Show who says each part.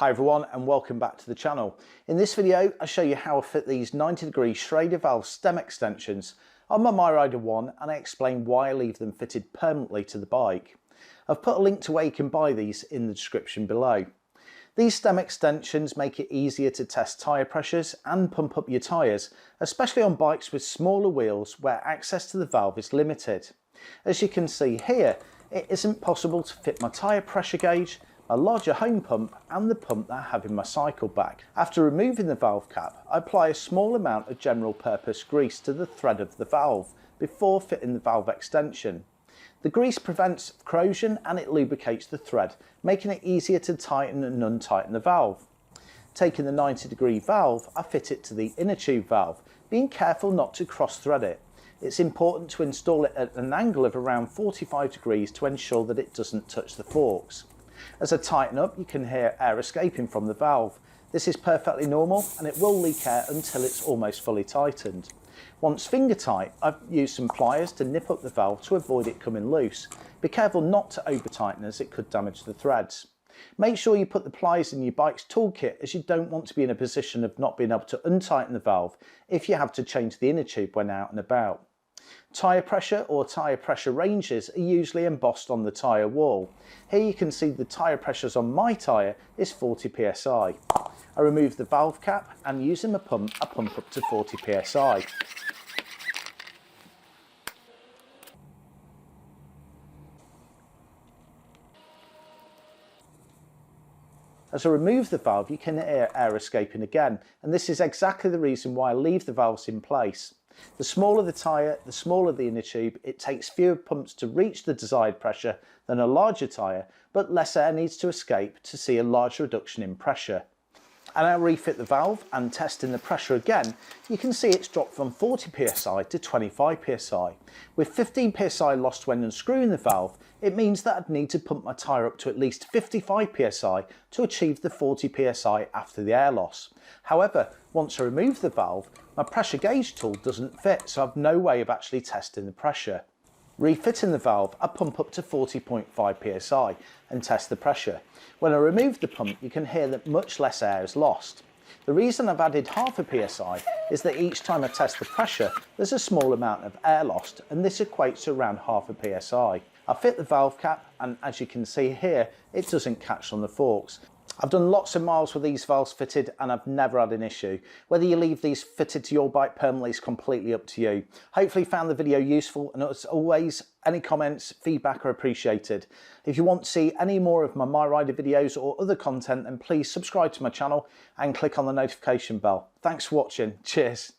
Speaker 1: Hi everyone and welcome back to the channel. In this video I show you how I fit these 90-degree Schrader valve stem extensions on my MiRiDER One, and I explain why I leave them fitted permanently to the bike. I've put a link to where you can buy these in the description below. These stem extensions make it easier to test tyre pressures and pump up your tyres, especially on bikes with smaller wheels where access to the valve is limited. As you can see here, it isn't possible to fit my tyre pressure gauge, a larger home pump and the pump that I have in my cycle bag. After removing the valve cap, I apply a small amount of general purpose grease to the thread of the valve before fitting the valve extension. The grease prevents corrosion and it lubricates the thread, making it easier to tighten and untighten the valve. Taking the 90-degree valve, I fit it to the inner tube valve, being careful not to cross thread it. It's important to install it at an angle of around 45 degrees to ensure that it doesn't touch the forks. As I tighten up, you can hear air escaping from the valve. This is perfectly normal and it will leak air until it's almost fully tightened. Once finger tight, I've used some pliers to nip up the valve to avoid it coming loose. Be careful not to over tighten as it could damage the threads. Make sure you put the pliers in your bike's toolkit, as you don't want to be in a position of not being able to untighten the valve if you have to change the inner tube when out and about. Tyre pressure or tyre pressure ranges are usually embossed on the tyre wall. Here you can see the tyre pressures on my tyre is 40 psi. I remove the valve cap and using a pump, I pump up to 40 psi. As I remove the valve, you can hear air escaping again, and this is exactly the reason why I leave the valves in place. The smaller the tyre, the smaller the inner tube. It takes fewer pumps to reach the desired pressure than a larger tyre, but less air needs to escape to see a large reduction in pressure. And I refit the valve and testing the pressure again, you can see it's dropped from 40 psi to 25 psi. With 15 psi lost when unscrewing the valve, it means that I'd need to pump my tyre up to at least 55 psi to achieve the 40 psi after the air loss. However, once I remove the valve, my pressure gauge tool doesn't fit, so I've no way of actually testing the pressure. Refitting the valve, I pump up to 40.5 psi and test the pressure. When I remove the pump, you can hear that much less air is lost. The reason I've added half a psi is that each time I test the pressure, there's a small amount of air lost, and this equates to around half a psi. I fit the valve cap, and as you can see here, it doesn't catch on the forks. I've done lots of miles with these valves fitted and I've never had an issue. Whether you leave these fitted to your bike permanently is completely up to you. Hopefully you found the video useful, and as always, any comments, feedback are appreciated. If you want to see any more of my MiRiDER videos or other content, then please subscribe to my channel and click on the notification bell. Thanks for watching. Cheers.